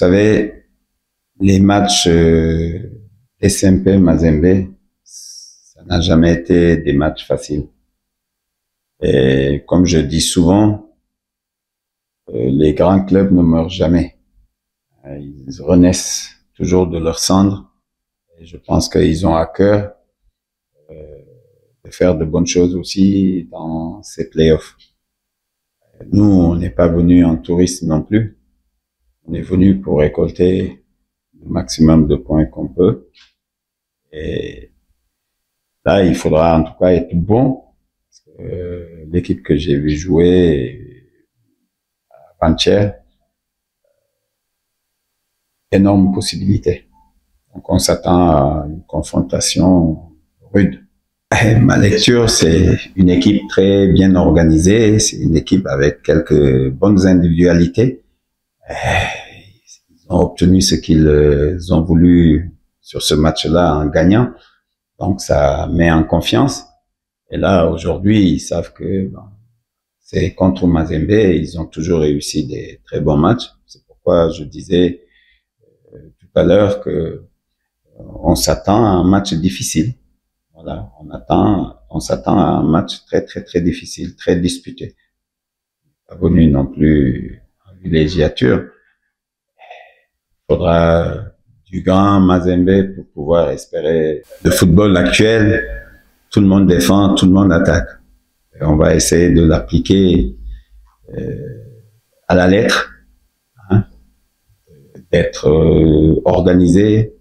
savez, les matchs SMP Mazembe, ça n'a jamais été des matchs faciles. Et comme je dis souvent, les grands clubs ne meurent jamais. Ils renaissent toujours de leurs cendres. Et je pense qu'ils ont à cœur de faire de bonnes choses aussi dans ces playoffs. Nous, on n'est pas venus en touriste non plus. On est venus pour récolter le maximum de points qu'on peut. Et là, il faudra en tout cas être bon. Parce que l'équipe que j'ai vu jouer avant-hier, énorme possibilité. Donc, on s'attend à une confrontation rude. Ma lecture, c'est une équipe très bien organisée. C'est une équipe avec quelques bonnes individualités. Ils ont obtenu ce qu'ils ont voulu sur ce match-là en gagnant. Donc, ça met en confiance. Et là, aujourd'hui, ils savent que c'est contre Mazembe. Ils ont toujours réussi des très bons matchs. C'est pourquoi je disais tout à l'heure que on s'attend à un match difficile. Voilà, on s'attend à un match très, très, très difficile, très disputé. Pas venu non plus en villégiature. Il faudra du grand Mazembe pour pouvoir espérer. Le football actuel, tout le monde défend, tout le monde attaque. Et on va essayer de l'appliquer à la lettre, hein, d'être organisé.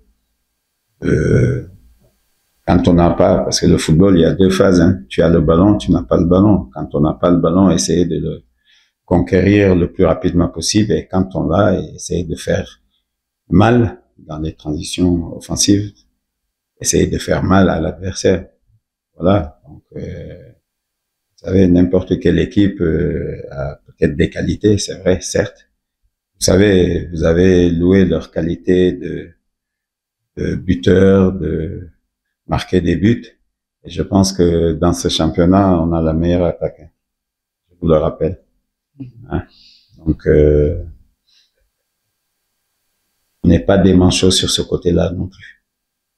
Quand on n'a pas, parce que le football, il y a deux phases, hein. Tu as le ballon, tu n'as pas le ballon. Quand on n'a pas le ballon, essayer de le conquérir le plus rapidement possible. Et quand on l'a, essayer de faire mal dans les transitions offensives. Essayer de faire mal à l'adversaire. Voilà. Donc, vous savez, n'importe quelle équipe a peut-être des qualités, c'est vrai, certes. Vous savez, vous avez loué leur qualité de buteur, de marquer des buts. Et je pense que dans ce championnat, on a la meilleure attaque. Je vous le rappelle. Hein? Donc, on n'est pas des manchots sur ce côté-là non plus.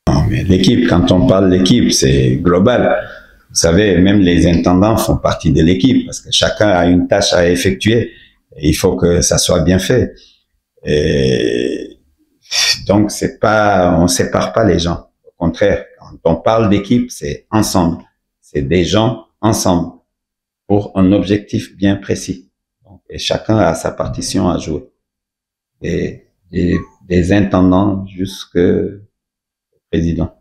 Non, mais l'équipe, quand on parle d'équipe, c'est global. Vous savez, même les intendants font partie de l'équipe parce que chacun a une tâche à effectuer et il faut que ça soit bien fait. Et donc, c'est pas, on sépare pas les gens. Au contraire, quand on parle d'équipe, c'est ensemble. C'est des gens ensemble pour un objectif bien précis. Donc, et chacun a sa partition à jouer. Et des intendants jusqu'au président.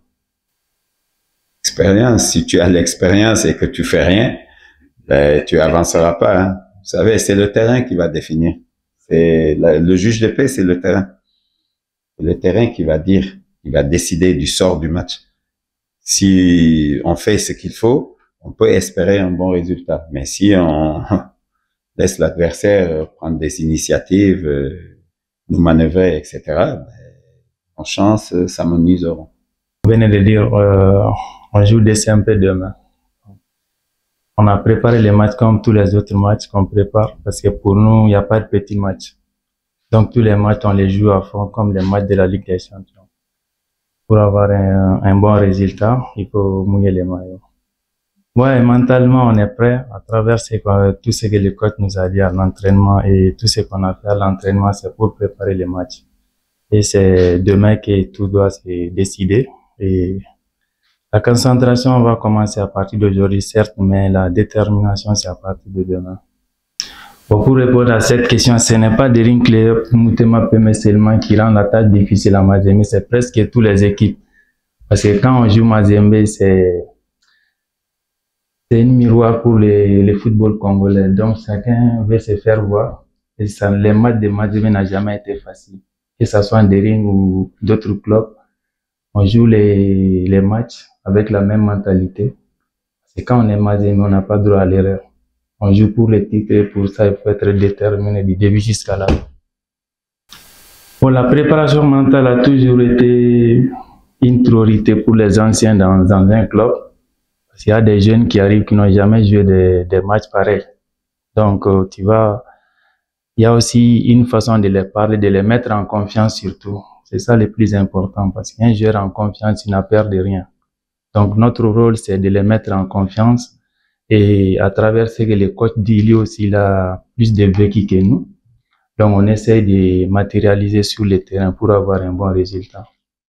Expérience, si tu as l'expérience et que tu fais rien, ben, tu avanceras pas. Hein. Vous savez, c'est le terrain qui va définir. C'est le juge de paix, c'est le terrain. C'est le terrain qui va dire, qui va décider du sort du match. Si on fait ce qu'il faut, on peut espérer un bon résultat. Mais si on laisse l'adversaire prendre des initiatives, nous manœuvrer, etc., ben, en chance, ça m'amuseront. Vous venez de dire, on joue des SMP demain. On a préparé les matchs comme tous les autres matchs qu'on prépare parce que pour nous, il n'y a pas de petits matchs. Donc tous les matchs, on les joue à fond comme les matchs de la Ligue des Champions. Pour avoir un bon résultat, il faut mouiller les maillots. Ouais, mentalement, on est prêt à travers tout ce que le coach nous a dit à l'entraînement et tout ce qu'on a fait à l'entraînement, c'est pour préparer les matchs. Et c'est demain que tout doit se décider. Et la concentration va commencer à partir d'aujourd'hui, certes, mais la détermination, c'est à partir de demain. Bon, pour répondre à cette question, ce n'est pas Derinkle Moutema Peme seulement qui rend la tâche difficile à Mazembe, c'est presque toutes les équipes. Parce que quand on joue Mazembe, c'est une miroir pour le football congolais. Donc, chacun veut se faire voir. Et ça, les matchs de Mazembe n'ont jamais été faciles. Que ce soit en Dering ou d'autres clubs, on joue les matchs avec la même mentalité. C'est quand on est Mazembe, on n'a pas droit à l'erreur. On joue pour le titre et pour ça, il faut être déterminé du début jusqu'à la fin. Bon, la préparation mentale a toujours été une priorité pour les anciens dans un club. Parce qu'il y a des jeunes qui arrivent qui n'ont jamais joué des matchs pareils. Donc, il il y a aussi une façon de les parler, de les mettre en confiance surtout. C'est ça le plus important parce qu'un joueur en confiance, il n'a peur de rien. Donc, notre rôle, c'est de les mettre en confiance et à travers ce que le coach dit, lui aussi, il a plus de vécu que nous. Donc, on essaie de matérialiser sur le terrain pour avoir un bon résultat.